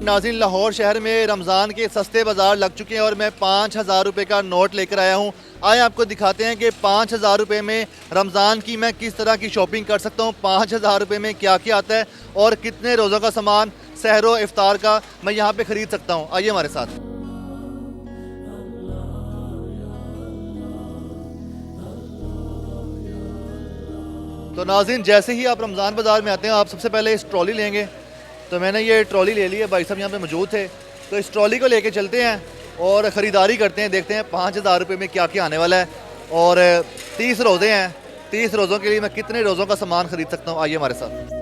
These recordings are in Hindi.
नाज़रीन, लाहौर शहर में रमज़ान के सस्ते बाज़ार लग चुके हैं और मैं 5,000 रुपये का नोट लेकर आया हूँ। आए आपको दिखाते हैं कि 5,000 रुपये में रमज़ान की मैं किस तरह की शॉपिंग कर सकता हूँ। 5,000 रुपये में क्या क्या आता है और कितने रोज़ों का सामान सहरो इफ्तार का मैं यहाँ पे ख़रीद सकता हूँ। आइए हमारे साथ। तो नाज़रीन, जैसे ही आप रमज़ान बाज़ार में आते हैं आप सबसे पहले इस ट्रॉली लेंगे। तो मैंने ये ट्रॉली ले ली है, भाई साहब यहाँ पे मौजूद थे। तो इस ट्रॉली को लेके चलते हैं और ख़रीदारी करते हैं, देखते हैं 5,000 रुपये में क्या क्या आने वाला है। और 30 रोज़े हैं, 30 रोज़ों के लिए मैं कितने रोज़ों का सामान ख़रीद सकता हूँ। आइए हमारे साथ।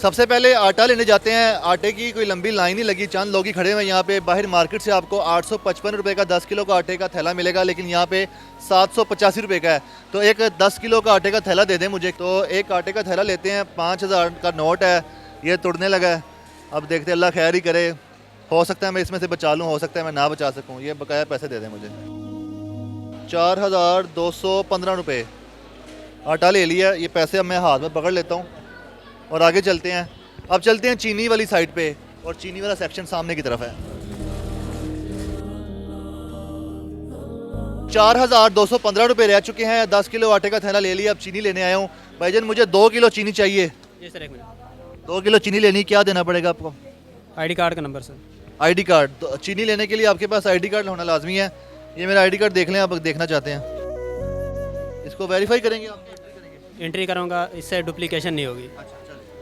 सबसे पहले आटा लेने जाते हैं। आटे की कोई लंबी लाइन ही लगी, चंद लोग ही खड़े हुए हैं यहाँ पे। बाहर मार्केट से आपको 855 रुपये का 10 किलो का आटे का थैला मिलेगा, लेकिन यहाँ पे 785 रुपये का है। तो एक 10 किलो का आटे का थैला दे दें मुझे। तो एक आटे का थैला लेते हैं। 5,000 का नोट है, ये तुड़ने लगा है। अब देखते हैं, अल्लाह खैर ही करे। हो सकता है मैं इसमें से बचा लूँ, हो सकता है मैं ना बचा सकूँ। ये बकाया पैसे दे दें मुझे। 4,215 रुपये आटा ले लिया। ये पैसे अब मैं हाथ में पकड़ लेता हूँ और आगे चलते हैं। अब चलते हैं चीनी वाली साइड पे, और चीनी वाला सेक्शन सामने की तरफ है। 4,215 रुपये रह चुके हैं। 10 किलो आटे का थैला ले लिया। अब चीनी लेने आया हूँ। भाईजान, मुझे 2 किलो चीनी चाहिए। जी सर, 1 मिनट। 2 किलो चीनी लेनी, क्या देना पड़ेगा आपको? आईडी कार्ड का नंबर सर। ID card? तो चीनी लेने के लिए आपके पास आईडी कार्ड होना लाजमी है। ये मेरा आईडी कार्ड देख लें, आप देखना चाहते हैं। इसको वेरीफाई करेंगे आप? एंट्री करूँगा, इससे डुप्लीकेशन नहीं होगी। अच्छा,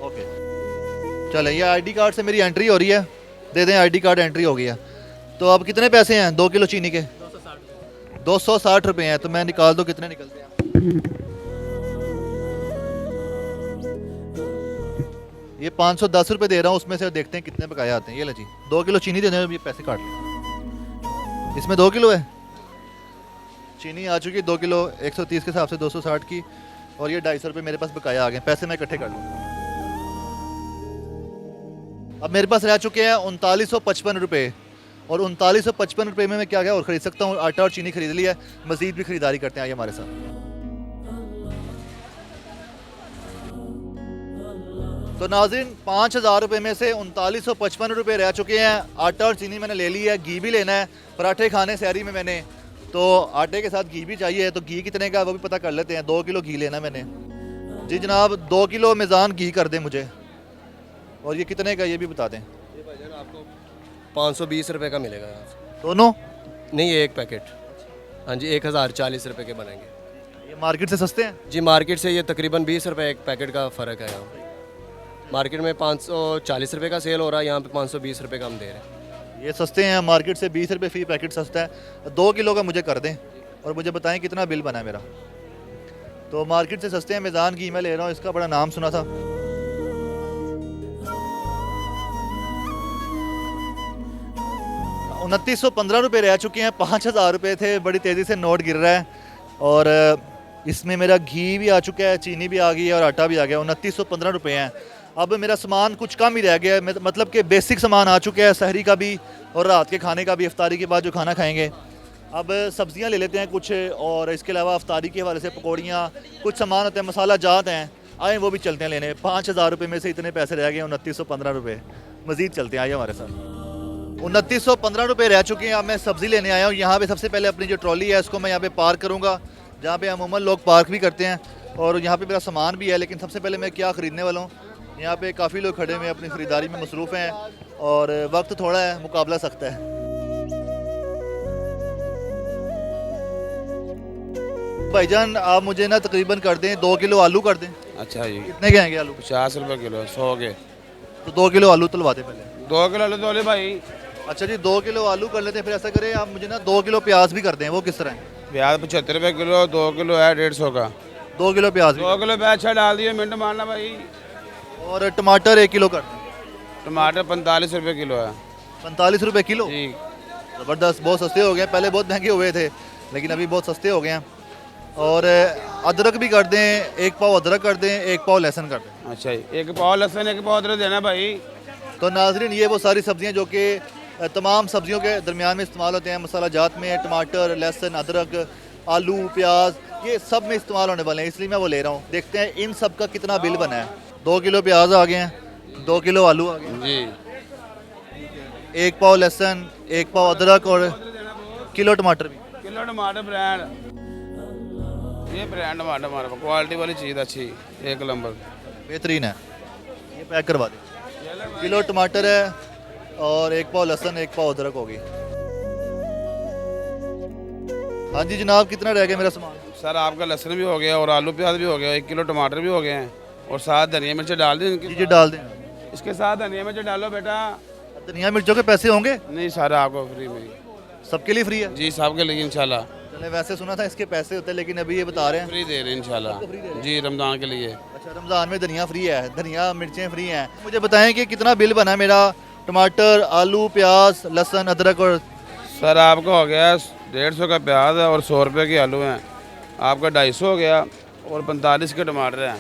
ओके। चलें, ये आईडी कार्ड से मेरी एंट्री हो रही है। दे दें, आईडी कार्ड एंट्री हो गया। तो अब कितने पैसे हैं 2 किलो चीनी के? 260 रुपये हैं। तो मैं निकाल दो, कितने निकलते हैं? ये 510 रुपये दे रहा हूँ, उसमें से देखते हैं कितने बकाया आते हैं। ये लो जी, 2 किलो चीनी दे दें, ये पैसे काट लें। इसमें 2 किलो है चीनी आ चुकी है। 2 किलो 130 के हिसाब से 260 की, और ये 250 रुपये मेरे पास बकाया आ गए। पैसे मैं इकट्ठे कर लूँगा। अब मेरे पास रह चुके हैं 3955 रुपये, और 3955 रुपये में मैं क्या क्या और ख़रीद सकता हूँ। आटा और चीनी खरीद लिया है, मज़ीद भी खरीदारी करते हैं। आइए हमारे साथ। तो नाज़रीन, 5,000 रुपये में से 3955 रुपये रह चुके हैं। आटा और चीनी मैंने ले लिया है। घी भी लेना है, पराठे खाने सहरी में मैंने, तो आटे के साथ घी भी चाहिए। तो घी कितने का वो भी पता कर लेते हैं। 2 किलो घी लेना मैंने। जी जनाब, 2 किलो मेज़ान घी कर दें मुझे। और ये कितने का, ये भी बता दें। ये भाईजान आपको 520 रुपये का मिलेगा यहाँ से। दोनों? नहीं, ये एक पैकेट। हाँ जी, 1,040 रुपये के बनेंगे। ये मार्केट से सस्ते हैं? जी, मार्केट से ये तकरीबन 20 रुपये एक पैकेट का फ़र्क है। यहाँ मार्केट में 540 रुपये का सेल हो रहा है, यहाँ पे 520 रुपये का हम दे रहे हैं। ये सस्ते हैं। मार्केट से 20 रुपये फ़ी पैकेट सस्ता है। 2 किलो का मुझे कर दें और मुझे बताएं कितना बिल बना है मेरा। तो मार्केट से सस्ते हैं। मेज़ान घी मैं ले रहा हूँ, इसका बड़ा नाम सुना था। 2,915 रुपये रह चुके हैं। 5,000 रुपये थे। बड़ी तेज़ी से नोट गिर रहा है, और इसमें मेरा घी भी आ चुका है, चीनी भी आ गई है, और आटा भी आ गया। 2,915 रुपये हैं। अब मेरा सामान कुछ कम ही रह गया है, मतलब कि बेसिक सामान आ चुका है, सहरी का भी और रात के खाने का भी, इफ्तारी के बाद जो खाना खाएंगे। अब सब्जियां ले लेते हैं कुछ, और इसके अलावा इफ्तारी के हवाले से पकौड़ियाँ, कुछ सामान होते हैं, मसाला जात हैं, आए वो भी चलते हैं लेने। 5,000 रुपये में से इतने पैसे रह गए, 2,915 रुपये। मज़ीद चलते हैं, आइए हमारे साथ। 2,915 रुपये रह चुके हैं। अब मैं सब्ज़ी लेने आया हूँ। यहाँ पे सबसे पहले अपनी जो ट्रॉली है इसको मैं यहाँ पे पार्क करूँगा, जहाँ पे अमूमन लोग पार्क भी करते हैं, और यहाँ पे मेरा सामान भी है। लेकिन सबसे पहले मैं क्या ख़रीदने वाला हूँ। यहाँ पे काफ़ी लोग खड़े हुए हैं, अपनी ख़रीदारी में मसरूफ़ हैं, और वक्त थोड़ा है, मुकाबला सख्त है। भाईजान, आप मुझे ना तकरीबन कर दें 2 किलो आलू कर दें। अच्छा जी, कितने के आएंगे आलू? 50 रुपये किलो, 100 के। तो 2 किलो आलू तलवा दें पहले। 2 किलो ले तो भाई। अच्छा जी, 2 किलो आलू कर लेते हैं। फिर ऐसा करें, आप मुझे ना 2 किलो प्याज भी कर दें। वो किस तरह है? प्याज 75 रुपये किलो, 2 किलो है 150 का। 2 किलो प्याज भी। 2 किलो प्याज अच्छा डाल दिए, मिनट मारना भाई। और टमाटर 1 किलो कर दें। टमाटर 45 रुपये किलो है। 45 रुपये किलो? जी, ज़बरदस्त, बहुत सस्ते हो गए। पहले बहुत महंगे हुए थे, लेकिन अभी बहुत सस्ते हो गए हैं। और अदरक भी कर दें, 1 पाव अदरक कर दें, 1 पाव लहसुन कर दें। अच्छा जी, 1 पाव लहसुन, 1 पाव अदरक देना भाई। तो नाजरीन, ये वो सारी सब्जियां जो कि तमाम सब्जियों के दरमियान में इस्तेमाल होते हैं। मसाला जात में टमाटर, लहसुन, अदरक, आलू, प्याज, ये सब में इस्तेमाल होने वाले हैं, इसलिए मैं वो ले रहा हूँ। देखते हैं इन सब का कितना बिल बना है। 2 किलो प्याज आ गए हैं, 2 किलो आलू आ गए हैं, जी 1 पाव लहसुन, 1 पाव अदरक और किलो टमाटर भी। किलो टमाटर ब्रांड, ये ब्रांड टमाटर हमारे पास, क्वालिटी वाली चीज़ अच्छी, 1 नंबर। बेहतरीन है, ये पैक करवा दें। किलो टमाटर है और 1 पाव लहसुन, 1 पाव अदरक होगी। हाँ जी जनाब, कितना रह गया मेरा सामान? सर आपका लहसुन भी हो गया और आलू प्याज भी हो गया, 1 किलो टमाटर भी हो गए हैं और साथ धनिया मिर्च डाल दें जी इनके जी डाल दें। इसके साथ धनिया मिर्च डालो बेटा। धनिया मिर्चों के पैसे होंगे? नहीं सर आपको फ्री में, सबके लिए फ्री है? जी सबके लिए इंशाल्लाह चले, वैसे सुना था इसके पैसे होते हैं, लेकिन अभी ये बता रहे हैं। फ्री दे रहे हैं इंशाल्लाह जी, रमज़ान के लिए। अच्छा, रमज़ान में धनिया फ्री है, धनिया मिर्चें फ्री हैं। मुझे बताएं कि कितना बिल बना है मेरा? टमाटर, आलू, प्याज, लहसुन, अदरक और सर आपका हो गया 150 का प्याज है और 100 रुपये की आलू हैं। आपका 250 हो गया और 45 के टमाटर हैं।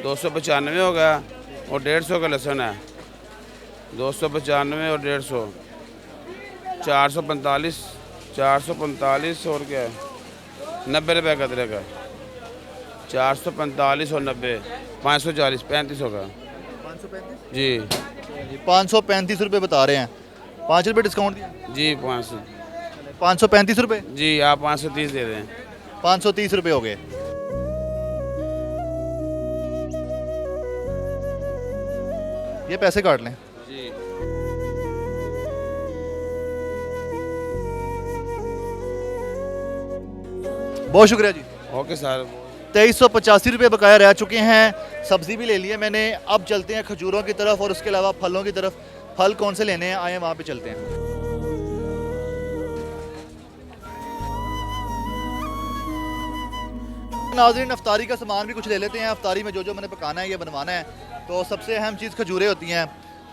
295 हो गया और 150 का लहसुन है। 295 और 150, 445, 445 और क्या है 90 रुपये का अदरक है। 445 और 90, 540, 35 होगा 535 जी 535 रुपये बता रहे हैं। 5 रुपये डिस्काउंट दिया, जी 500 535 रुपये, जी आप 530 दे दें। 530 रुपये हो गए। ये पैसे काट लें। जी बहुत शुक्रिया जी। Okay sir. 2385 रुपये बकाया रह चुके हैं। सब्जी भी ले लिया मैंने। अब चलते हैं खजूरों की तरफ और उसके अलावा फलों की तरफ। फल कौन से लेने हैं, आए वहाँ पे चलते हैं। नाज़रीन, अफ्तारी का सामान भी कुछ ले लेते हैं। अफ्तारी में जो जो मैंने पकाना है, ये बनवाना है, तो सबसे अहम चीज़ खजूरें होती हैं।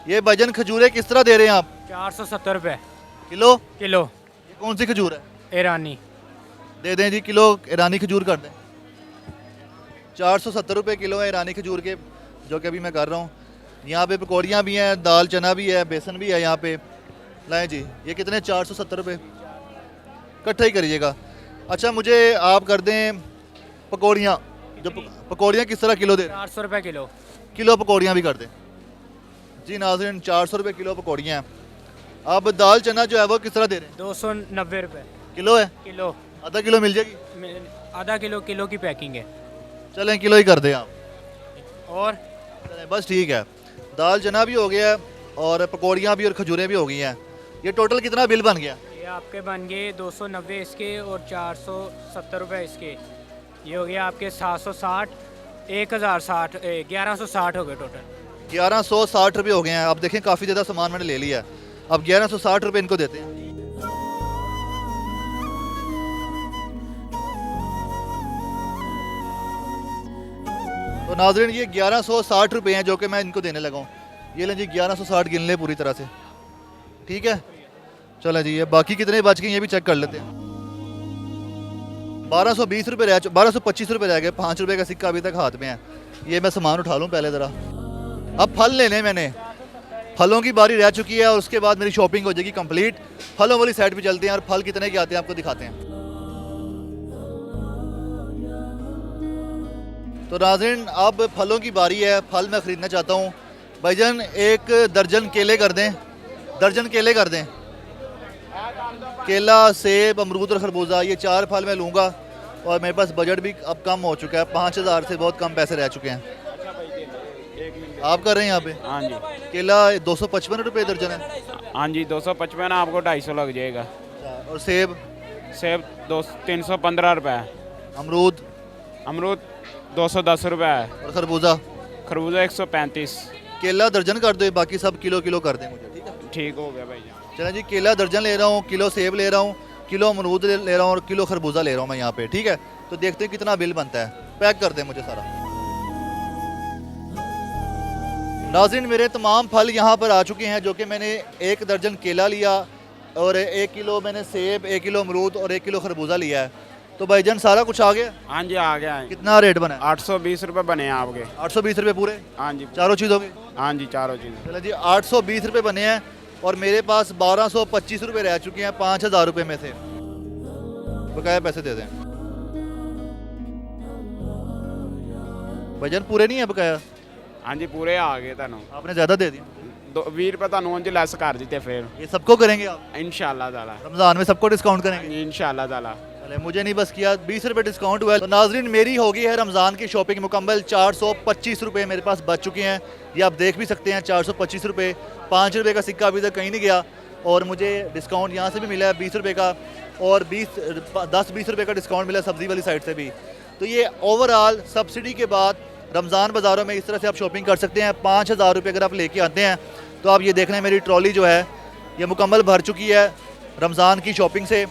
ये भजन खजूरें किस तरह दे रहे हैं आप? 470 रुपये किलो? किलो ये कौन सी खजूर है? ईरानी। दे दें जी, किलो ईरानी खजूर कर दें। 470 रुपये किलो है ईरानी खजूर के, जो कि अभी मैं कर रहा हूँ। यहाँ पे पकौड़ियाँ भी हैं, दाल चना भी है, बेसन भी है यहाँ पे। लाएँ जी, ये कितने? 470 रुपये, इकट्ठा ही करिएगा। अच्छा, मुझे आप कर दें पकौड़ियाँ। जो पकौड़ियाँ किस तरह किलो दे? 400 रुपये किलो। किलो पकौड़ियाँ भी कर दें जी नाज़रीन। 400 रुपये किलो पकौड़ियाँ हैं। अब दाल चना जो है वो किस तरह दे रहे हैं? 290 रुपये किलो है? किलो। आधा किलो मिल जाएगी? आधा किलो, किलो की पैकिंग है। चलें, किलो ही कर दें आप। और चलें, बस ठीक है। दाल चना भी हो गया है और पकौड़ियाँ भी और खजूरें भी हो गई हैं। ये टोटल कितना बिल बन गया? ये आपके बन गए 290 इसके और 470 रुपये इसके। ये हो गया आपके 760, 1060, 1160 हो गए टोटल। 1160 रुपये हो गए हैं। अब देखें, काफ़ी ज़्यादा सामान मैंने ले लिया है। अब 1160 रुपये इनको देते हैं। तो नाज़रीन, ये 1160 रुपये हैं जो कि मैं इनको देने लगा हूँ। ये लें जी, 1160 गिन ले पूरी तरह से, ठीक है। चलो जी, ये बाकी कितने बच गए ये भी चेक कर लेते हैं। 1220 रुपये रह 1225 रुपये रह गए। 5 रुपये का सिक्का अभी तक हाथ में है। ये मैं सामान उठा लूँ पहले ज़रा। अब फल लेने मैंने, फलों की बारी रह चुकी है और उसके बाद मेरी शॉपिंग हो जाएगी कंप्लीट। फलों वाली साइड पे चलते हैं और फल कितने के आते हैं आपको दिखाते हैं। तो नाज़रीन, अब फलों की बारी है। फल मैं ख़रीदना चाहता हूँ। भाईजान, 1 दर्जन केले कर दें। दर्जन केले कर दें। केला, सेब, अमरूद और खरबूजा, ये 4 फल मैं लूँगा। और मेरे पास बजट भी अब कम हो चुका है। 5000 से बहुत कम पैसे रह चुके हैं। आप कर रहे हैं यहाँ पे? हाँ जी। केला 255 रुपये दर्जन है। हाँ जी, 255 आपको 250 लग जाएगा। और सेब? सेब 315 रुपये है। अमरूद? अमरूद 210 रुपये है। और खरबूजा? खरबूजा 135। केला दर्जन कर दो, बाकी सब किलो किलो कर दें मुझे, ठीक है। ठीक हो गया भाई। चलें जी, केला दर्जन ले रहा हूँ, किलो सेब ले रहा हूँ, किलो अमरूद ले रहा हूँ और किलो खरबूजा ले रहा हूँ मैं यहाँ पे, ठीक है। तो देखते हैं कितना बिल बनता है। पैक कर दें मुझे सारा। नाज़रीन, मेरे तमाम फल यहाँ पर आ चुके हैं, जो कि मैंने 1 दर्जन केला लिया और 1 किलो मैंने सेब, 1 किलो अमरूद और 1 किलो खरबूजा लिया है। तो भाईजान सारा कुछ आ गया? हाँ जी, आ गया है। कितना रेट बना है? 820 रुपये बने हैं आपके। 820 रुपये पूरे? हाँ जी, चारों चीज़ हो गई? हाँ जी, चारों चीज़। चलो जी, 820 रुपये बने हैं और मेरे पास 1225 रुपये रह चुके हैं 5000 रुपये में से। बकाया पैसे दे दें। भाईजान पूरे नहीं है बकाया, हाँ जी पूरे आ गए ਤੁਹਾਨੂੰ आपने ज़्यादा दे दिया। 20 रुपये ਤੁਹਾਨੂੰ ਉਂਝ ਲੈਸ ਕਰ ਦਿੱਤੇ ਫਿਰ ये सबको करेंगे आप, इंशाल्लाह ताला। रमज़ान में सबको डिस्काउंट करेंगे? इंशाल्लाह ताला। चले मुझे नहीं बस किया, 20 रुपये डिस्काउंट हुआ है। तो नाजरीन मेरी हो गई है रमज़ान की शॉपिंग मुकम्मल। 425 रुपये मेरे पास बच चुके हैं, ये आप देख भी सकते हैं। 425 रुपये, 5 रुपये का सिक्का अभी तक कहीं नहीं गया और मुझे डिस्काउंट यहाँ से भी मिला है 20 रुपये का, और 10-20 रुपये का डिस्काउंट मिला सब्ज़ी वाली साइड से भी। तो ये ओवरऑल सब्सिडी के बाद रमज़ान बाज़ारों में इस तरह से आप शॉपिंग कर सकते हैं। 5,000 रुपये अगर आप लेके आते हैं तो आप ये देख रहे हैं मेरी ट्रॉली जो है ये मुकम्मल भर चुकी है रमज़ान की शॉपिंग से,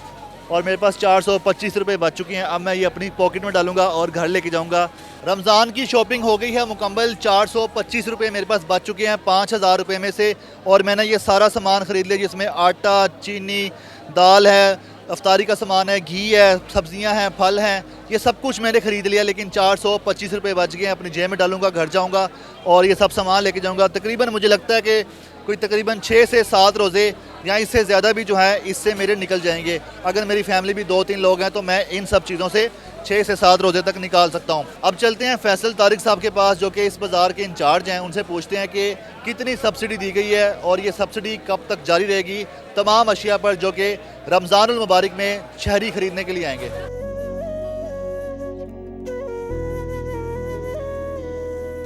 और मेरे पास 425 रुपये बच चुके हैं। अब मैं ये अपनी पॉकेट में डालूंगा और घर लेके जाऊंगा। रमज़ान की शॉपिंग हो गई है मुकम्मल। 425 रुपये मेरे पास बच चुके हैं 5,000 रुपये में से, और मैंने ये सारा सामान ख़रीद लिया जिसमें आटा, चीनी, दाल है, अफ्तारी का सामान है, घी है, सब्जियां हैं, फल हैं, ये सब कुछ मैंने ख़रीद लिया। लेकिन 425 रुपये बच गए, अपनी जेब में डालूंगा, घर जाऊंगा और ये सब सामान लेके जाऊंगा। तकरीबन मुझे लगता है कि कोई तकरीबन 6 से 7 रोज़े या इससे ज़्यादा भी जो है इससे मेरे निकल जाएंगे। अगर मेरी फैमिली भी 2-3 लोग हैं तो मैं इन सब चीज़ों से 6 से 7 रोज़े तक निकाल सकता हूँ। अब चलते हैं फैसल तारिक साहब के पास जो कि इस बाज़ार के इंचार्ज हैं, उनसे पूछते हैं कि कितनी सब्सिडी दी गई है और ये सब्सिडी कब तक जारी रहेगी तमाम अशिया पर जो कि रमज़ानुल मुबारक में शहरी ख़रीदने के लिए आएंगे।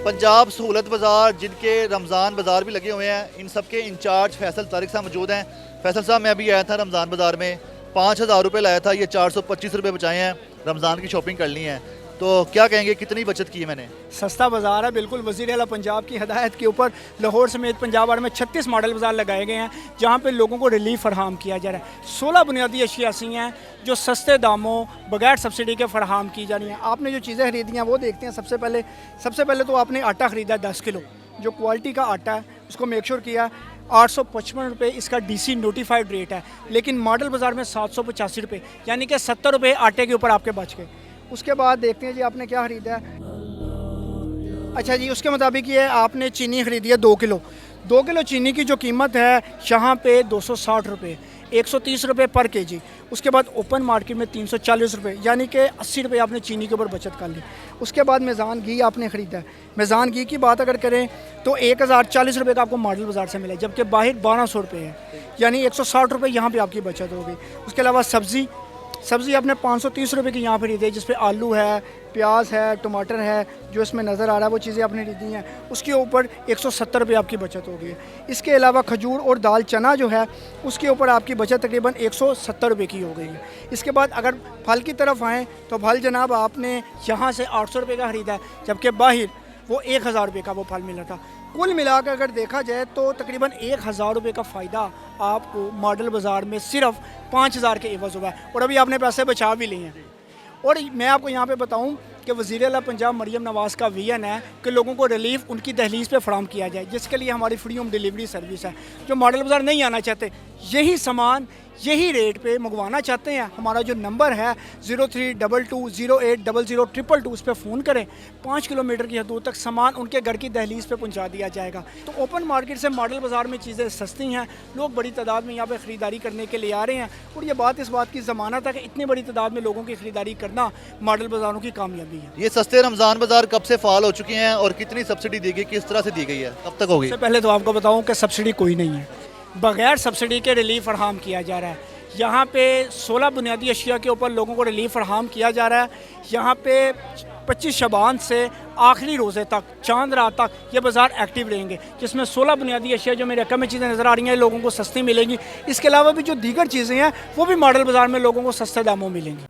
पंजाब सहूलत बाज़ार जिनके रमज़ान बाज़ार भी लगे हुए हैं, इन सब के इंचार्ज फैसल तारिक साहब मौजूद हैं। फैसल साहब, मैं अभी आया था रमज़ान बाज़ार में, 5,000 रुपये लाया था, ये 425 रुपये बचाए हैं, रमज़ान की शॉपिंग करनी है, तो क्या कहेंगे कितनी बचत की है मैंने? सस्ता बाज़ार है बिल्कुल। वज़ीर आला पंजाब की हदायत के ऊपर लाहौर समेत पंजाब भर में 36 मॉडल बाज़ार लगाए गए हैं जहाँ पे लोगों को रिलीफ फराहम किया जा रहा है। 16 बुनियादी अशिया ऐसी हैं जो सस्ते दामों बगैर सब्सिडी के फराहम की जा रही हैं। आपने जो चीज़ें खरीदी हैं वो देखते हैं। सबसे पहले तो आपने आटा ख़रीदा 10 किलो, जो क्वालिटी का आटा है उसको मेक श्योर किया। 855 रुपये इसका DC नोटिफाइड रेट है, लेकिन मॉडल बाज़ार में 785 रुपये, यानी कि 70 रुपये आटे के ऊपर आपके बच गए। उसके बाद देखते हैं जी आपने क्या ख़रीदा है। अच्छा जी, उसके मुताबिक ये आपने चीनी ख़रीदी है 2 किलो। 2 किलो चीनी की जो कीमत है यहाँ पे 260 रुपये, 130 रुपये पर केजी। उसके बाद ओपन मार्केट में 340 रुपये, यानी कि 80 रुपये आपने चीनी के ऊपर बचत कर ली। उसके बाद मेज़ान घी आपने ख़रीदा है। मेज़ान घी की बात अगर करें तो 1040 रुपये का आपको मॉडल बाज़ार से मिला, जबकि बाहर 1200 रुपये है, यानी 160 रुपये यहाँ पर आपकी बचत हो गई। उसके अलावा सब्ज़ी आपने 530 रुपये की यहाँ पर खरीदी है, जिस पे आलू है, प्याज है, टमाटर है, जो इसमें नज़र आ रहा है वो चीज़ें आपने खरीदी हैं। उसके ऊपर 170 रुपये आपकी बचत हो गई है। इसके अलावा खजूर और दाल चना जो है उसके ऊपर आपकी बचत तकरीबन 170 रुपये की हो गई है। इसके बाद अगर फल की तरफ आएँ तो फल जनाब आपने यहाँ से 800 रुपये का ख़रीदा है, जबकि बाहर वो 1000 रुपये का वो फल मिला था। कुल मिलाकर अगर देखा जाए तो तकरीबन 1000 रुपये का फ़ायदा आपको मॉडल बाज़ार में सिर्फ 5000 के एवज़ हुआ है, और अभी आपने पैसे बचा भी लिए हैं। और मैं आपको यहाँ पे बताऊँ कि वज़ीर आला पंजाब मरियम नवाज़ का विज़न है कि लोगों को रिलीफ उनकी दहलीज़ पे फराहम किया जाए, जिसके लिए हमारी फ्री होम डिलीवरी सर्विस है। जो मॉडल बाज़ार नहीं आना चाहते, यही सामान यही रेट पे मंगवाना चाहते हैं, हमारा जो नंबर है 0322080022, उस पर फ़ोन करें। 5 किलोमीटर की हदूद तक सामान उनके घर की दहलीज़ पे पहुंचा दिया जाएगा। तो ओपन मार्केट से मॉडल बाज़ार में चीज़ें सस्ती हैं, लोग बड़ी तादाद में यहाँ पे ख़रीदारी करने के लिए आ रहे हैं, और ये बात इस बात की ज़मानत है कि इतनी बड़ी तादाद में लोगों की ख़रीदारी करना मॉडल बाज़ारों की कामयाबी है। ये सस्ते रमज़ान बाज़ार कब से फ़ाल हो चुके हैं और कितनी सब्सिडी दी गई, किस तरह से दी गई है, कब तक होगी? सबसे पहले तो आपको बताऊँ कि सब्सिडी कोई नहीं है, बग़ैर सब्सिडी के रिलीफ फराहम किया जा रहा है। यहाँ पे 16 बुनियादी अशिया के ऊपर लोगों को रिलीफ फराहम किया जा रहा है। यहाँ पे 25 शबान से आखिरी रोज़े तक, चांद रात तक ये बाज़ार एक्टिव रहेंगे, जिसमें 16 बुनियादी अशिया जो मेरे रकम में चीज़ें नज़र आ रही हैं लोगों को सस्ती मिलेंगी। इसके अलावा भी जो दीगर चीज़ें हैं वो भी मॉडल बाज़ार में लोगों को सस्ते दामों मिलेंगी।